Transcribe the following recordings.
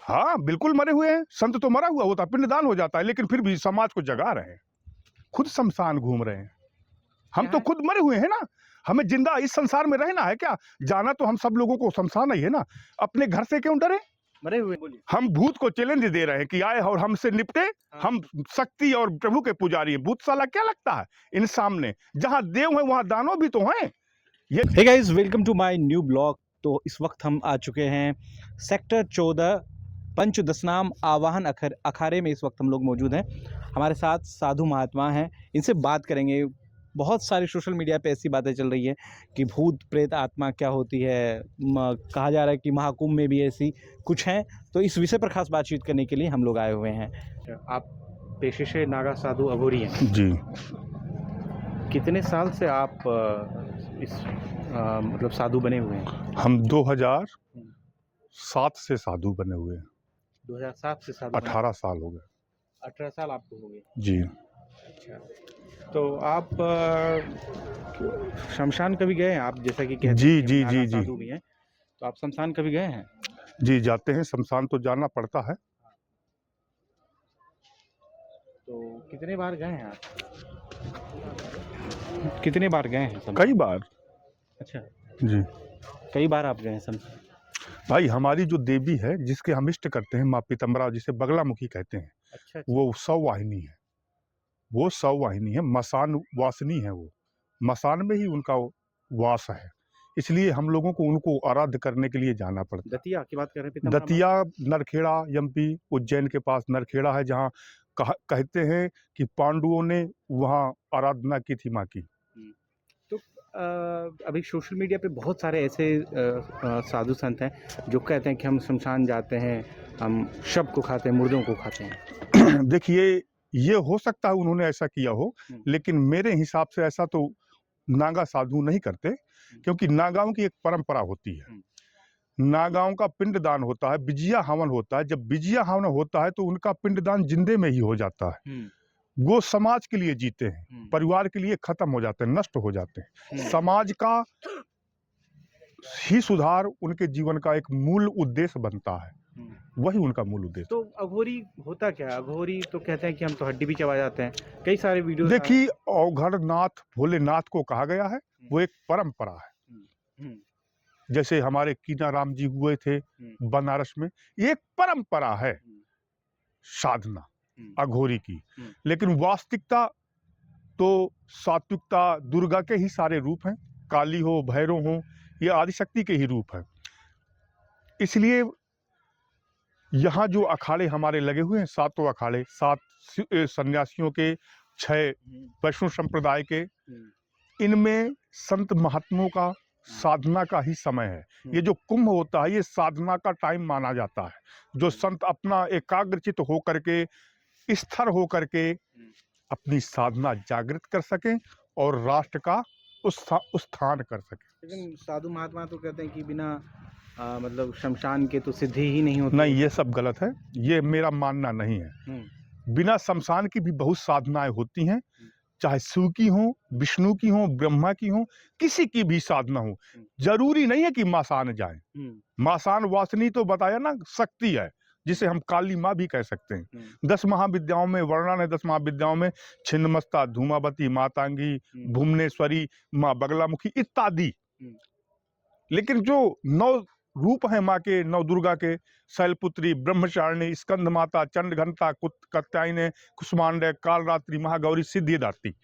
हाँ बिल्कुल मरे हुए हैं। संत तो मरा हुआ होता, पिंडदान हो जाता है, लेकिन फिर भी समाज को जगा रहे हैं, खुद शमशान घूम रहे हैं। हम तो खुद मरे हुए हैं ना, हमें जिंदा इस संसार में रहना है क्या? जाना तो हम सब लोगों को शमशान ही है ना। अपने घर से क्यों डरे? मरे हुए हम भूत को चैलेंज दे रहे हैं कि आए और हमसे निपटे। हम शक्ति और प्रभु के पुजारी हैं। भूत साला क्या लगता है इन सामने? जहां देव है वहां दानव भी तो हैं। Hey guys, welcome to my new blog. तो इस वक्त हम आ चुके हैं सेक्टर 14 पंचदशनाम आवाहन अखाड़े में। इस वक्त हम लोग मौजूद हैं। हमारे साथ साधु महात्मा हैं, इनसे बात करेंगे। बहुत सारी सोशल मीडिया पे ऐसी बातें चल रही है कि भूत प्रेत आत्मा क्या होती है। कहा जा रहा है कि महाकुंभ में भी ऐसी कुछ हैं। तो इस विषय पर खास बातचीत करने के लिए हम लोग आए हुए हैं। आप पेशे से नागा साधु अघोरी हैं जी। कितने साल से आप इस मतलब साधु बने हुए हैं? हम 2007 से साधु बने हुए हैं। 2007 से साधु 18 साल हो गए। 18 साल आपको हो गए? जी। अच्छा, तो आप शमशान कभी गए हैं? आप जैसा कि कहते हैं जी कि जी नागा जी जी साधु भी हैं, तो आप शमशान कभी गए हैं? जी, जाते हैं। शमशान तो जाना पड़ता है। तो कितने बार गए हैं आप? कितने बार गए हैं शमशान? कई बार। अच्छा, जी कई बार आप गए हैं शमशान? भाई, हमारी जो देवी है जिसके हम इष्ट करते हैं, माँ पीतम्बरा, जिसे बगलामुखी कहते हैं, अच्छा, वो सौवाहिनी है। वो सौवाहिनी है, मसान वासिनी है। वो मसान में ही उनका वास है। इसलिए हम लोगों को उनको आराध्य करने के लिए जाना पड़ता है। दतिया की बात कर रहे हैं? पीतम्बरा दतिया, नरखेड़ा, एमपी उज्जैन के पास नरखेड़ा है, जहाँ कहते हैं कि पांडवों ने वहाँ आराधना की थी माँ की। तो अभी सोशल मीडिया पे बहुत सारे ऐसे साधु संत हैं जो कहते हैं कि हम शमशान जाते हैं, हम शव को खाते हैं, मुर्दों को खाते हैं। देखिए, ये हो सकता है उन्होंने ऐसा किया हो, लेकिन मेरे हिसाब से ऐसा तो नागा साधु नहीं करते, क्योंकि नागाओं की एक परंपरा होती है। नागाओं का पिंडदान होता है, बिजिया हवन होता है। जब बिजिया हवन होता है तो उनका पिंडदान जिंदे में ही हो जाता है। वो समाज के लिए जीते हैं, परिवार के लिए खत्म हो जाते हैं, नष्ट हो जाते हैं। समाज का ही सुधार उनके जीवन का एक मूल उद्देश्य बनता है। वही उनका मूल उद्देश्य। तो अघोरी होता क्या है? अघोरी तो कहते हैं कि हम तो हड्डी भी चबा जाते हैं। कई सारे वीडियो देखिए, औघड़नाथ भोलेनाथ को कहा गया है, वो एक परंपरा है। जैसे हमारे कीनाराम जी हुए थे बनारस में, ये एक परंपरा है साधना अघोरी की। लेकिन वास्तविकता तो सात्विकता दुर्गा के ही सारे रूप हैं। काली हो, भैरव हो, ये आदिशक्ति के ही रूप हैं। इसलिए यहाँ जो अखाड़े हमारे लगे हुए हैं, सातों अखाड़े, 7 सन्यासियों के, 6 वैष्णव संप्रदाय के, इनमें संत महात्मों का साधना का ही समय है। ये जो कुंभ होता है, ये साधना का टाइम माना जाता है। जो संत अपना एकाग्रचित हो करके, स्थिर हो करके अपनी साधना जागृत कर सकें और राष्ट्र का उत्थान कर सकें। लेकिन साधु महात्मा तो कहते हैं कि बिना मतलब शमशान के तो सिद्धि ही नहीं होती। नहीं, ये सब गलत है। ये मेरा मानना नहीं है। बिना शमशान की भी बहुत साधनाएं होती हैं, चाहे शिव की हो, विष्णु की हो, ब्रह्मा की हो, किसी की भी साधना हो। जरूरी नहीं है कि मासान जाए। मासान वासनी तो बताया ना, शक्ति है, जिसे हम काली माँ भी कह सकते हैं। 10 महाविद्याओं में वर्णन है। 10 महाविद्याओं में छिन्नमस्ता, धूमावती, मातांगी, भुवनेश्वरी, माँ बगलामुखी इत्यादि। लेकिन जो 9 रूप हैं माँ के, 9 दुर्गा के, शैलपुत्री, ब्रह्मचारिणी, स्कंद माता, चंडघंटा, कात्यायनी, कुष्मांडा, कालरात्रि, महागौरी, सिद्धिदात्री,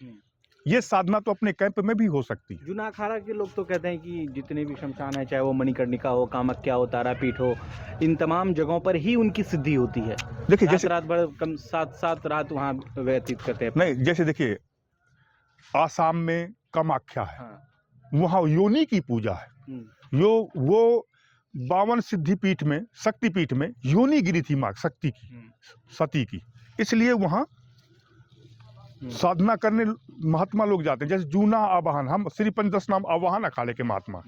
ये साधना तो अपने कैंप में भी हो सकती है। जूना अखाड़ा के लोग तो कहते हैं कि जितने भी शमशान है, चाहे वो मणिकर्णिका हो, कामाख्या हो, तारापीठ हो, इन तमाम जगहों पर ही उनकी सिद्धि होती है। देखिए, जैसे रात भर कम 7 रात वहाँ व्यतीत करते हैं। नहीं, जैसे देखिए, आसाम में कामाख्या है, वहाँ योनि की पूजा है। वो 52 सिद्धिपीठ में, शक्तिपीठ में योनि गिरी थी माँ शक्ति की, सती की। इसलिए वहाँ साधना करने महात्मा लोग जाते हैं। जैसे जूना आवाहन, हम श्री पंचदशनाम आवाहन अखाड़े के महात्मा।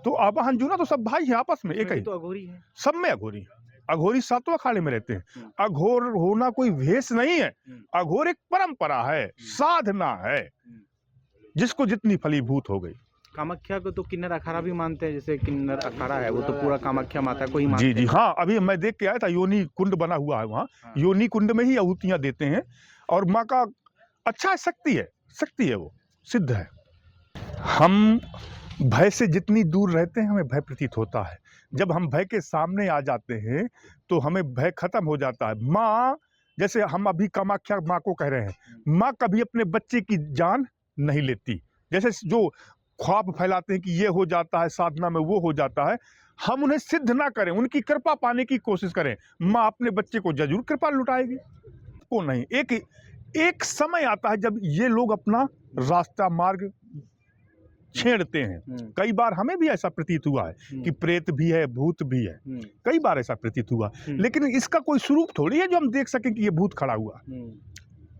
तो आवाहन जूना तो सब भाई है, आपस में एक ही। तो अघोरी है, सब में अघोरी। अघोरी 7 अखाड़े में रहते हैं। अघोर होना कोई भेष नहीं है। अघोर एक परंपरा है, साधना है, जिसको जितनी फलीभूत हो गई। कामाख्या को तो किन्नर अखाड़ा भी मानते हैं, जैसे किन्नर अखाड़ा है वो तो पूरा कामाख्या माता को ही मानते जी जी हैं। हाँ, अभी मैं देख के आया था, योनी कुंड बना हुआ है वहाँ। हाँ। योनी कुंड में ही आहुतियाँ देते हैं और माँ का अच्छा शक्ति है, वो सिद्ध है। हम भय से जितनी दूर रहते हैं हमें भय प्रतीत होता है, जब हम भय के सामने आ जाते हैं तो हमें भय खत्म हो जाता है। माँ, जैसे हम अभी कामाख्या माँ को कह रहे हैं, माँ कभी अपने बच्चे की जान नहीं लेती। जैसे जो ख्वाब फैलाते हैं कि ये हो जाता है साधना में, वो हो जाता है, हम उन्हें सिद्ध ना करें, उनकी कृपा पाने की कोशिश करें, माँ अपने बच्चे को जरूर कृपा लुटाएगी। को नहीं, एक समय आता है जब ये लोग अपना रास्ता मार्ग छेड़ते हैं। कई बार हमें भी ऐसा प्रतीत हुआ है कि प्रेत भी है, भूत भी है, कई बार ऐसा प्रतीत हुआ, लेकिन इसका कोई स्वरूप थोड़ी है जो हम देख सकें कि ये भूत खड़ा हुआ।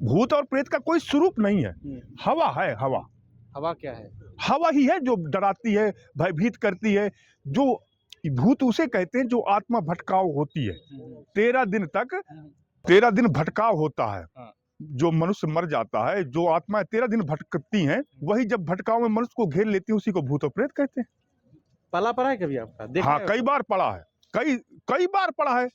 भूत और प्रेत का कोई स्वरूप नहीं है, हवा है। हवा क्या है? हवा ही है जो डराती है, भयभीत करती है। जो भूत उसे कहते हैं जो आत्मा भटकाव होती है, 13 दिन भटकाव होता है। जो मनुष्य मर जाता है, जो आत्माएं 13 दिन भटकती हैं, वही जब भटकाव में मनुष्य को घेर लेती है, उसी को भूत और प्रेत कहते हैं। पला है कभी आपका? देखा हाँ, है? कई बार पड़ा है, कई बार पड़ा है।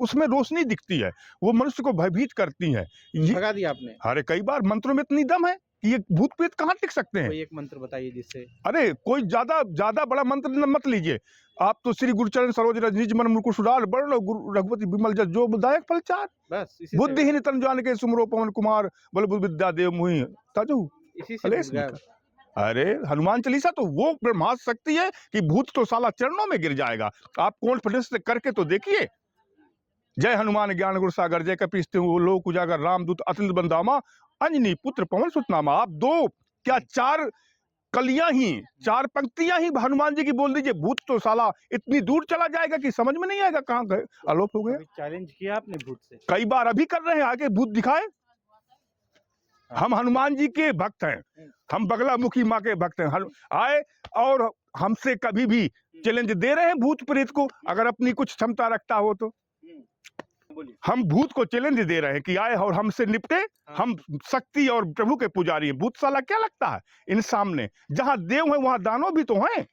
उसमें रोशनी दिखती है, वो मनुष्य को भयभीत करती है। भगा दिया आपने? अरे कई बार मंत्रों में इतनी दम है कि ये भूत प्रेत कहाँ टिक सकते हैं। कोई एक मंत्र बताइए जिससे। अरे कोई ज्यादा बड़ा मंत्र मत लीजिए आप तो। श्री गुरुचरण सरोज रज निज मन मुकुर सुधार बर्ण गुरु रघुपति विमल जस जो बुदायक फलचार। बस इसी बुद्धिहीन तन जान के सुमरो पवन कुमार बल बुद्धि विद्या देव मुहि ताजु। इसी से अरे हनुमान चालीसा तो वो ब्रह्मास्त्र शक्ति है कि भूत तो साला चरणों में गिर जाएगा। आप कॉन्फिडेंस से करके तो देखिए। जय हनुमान ज्ञान गुर सागर जय कपीस तिहुँ लोक उजागर रामदूत अतुलित बंदामा अंजनी पुत्र पवन सुत नामा। आप 2 क्या 4 कलियां ही, 4 पंक्तियां ही हनुमान जी की बोल दीजिए, भूत तो साला इतनी दूर चला जाएगा कि समझ में नहीं आएगा कहाँ गए, आलोप हो गया। चैलेंज किया आपने भूत से? कई बार, अभी कर रहे हैं, आगे भूत दिखाए। हम हनुमान जी के भक्त हैं, हम बगला मुखी माँ के भक्त हैं। आए और हमसे कभी भी चैलेंज दे रहे हैं भूत प्रेत को, अगर अपनी कुछ क्षमता रखता हो तो। हम भूत को चैलेंज दे रहे हैं कि आए और हमसे निपटे। हम शक्ति और प्रभु के पुजारी हैं। भूत साला क्या लगता है इन सामने? जहां देव है वहां दानव भी तो हैं।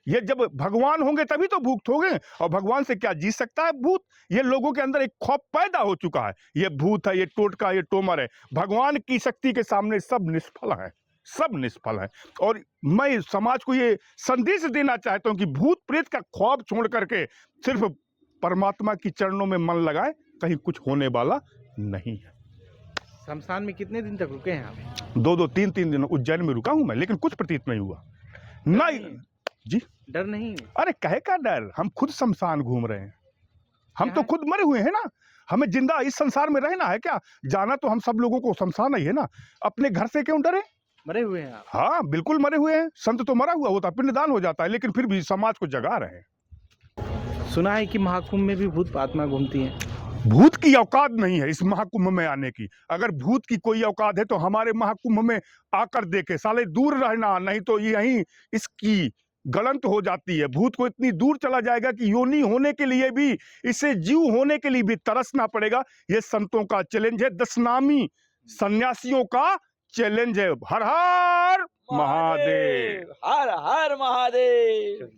ये जब भगवान होंगे तभी तो भूत होंगे, और भगवान से क्या जीत सकता है भूत? ये लोगों के अंदर एक खौफ पैदा हो चुका है, ये भूत है, ये टोटका, ये टोमर है। भगवान की शक्ति के सामने सब निष्फल है, सब निष्फल है। और मैं समाज को ये संदेश देना चाहता हूं कि भूत प्रेत का खौफ छोड़ करके सिर्फ परमात्मा की चरणों में मन लगाए, कहीं कुछ होने वाला नहीं है। शमशान में कितने दिन तक रुके हैं आप? 2 3 दिन उज्जैन में रुका हूं मैं, लेकिन कुछ प्रतीत नहीं हुआ। नहीं जी, डर नहीं? अरे कहे का डर, हम खुद शमशान घूम रहे हैं। हम तो खुद मरे हुए हैं ना, हमें जिंदा इस संसार में रहना है क्या? जाना तो हम सब लोगों को शमशान ही है ना, अपने घर से क्यों डरे? मरे हुए हैं आप? हाँ बिल्कुल मरे हुए हैं। संत तो मरा हुआ होता, पिंडदान हो जाता है, लेकिन फिर भी समाज को जगा रहे हैं। सुना है कि महाकुंभ में भी भूत आत्मा घूमती है। भूत की औकात नहीं है इस महाकुंभ में आने की। अगर भूत की कोई औकात है तो हमारे महाकुंभ में आकर देखे, साले दूर रहना, नहीं तो यहीं इसकी गलंत हो जाती है। भूत को इतनी दूर चला जाएगा कि योनि होने के लिए भी, इसे जीव होने के लिए भी तरसना पड़ेगा। ये संतों का चैलेंज है, 10 नामी सन्यासियों का चैलेंज है। हर हर महादेव, हर हर महादेव।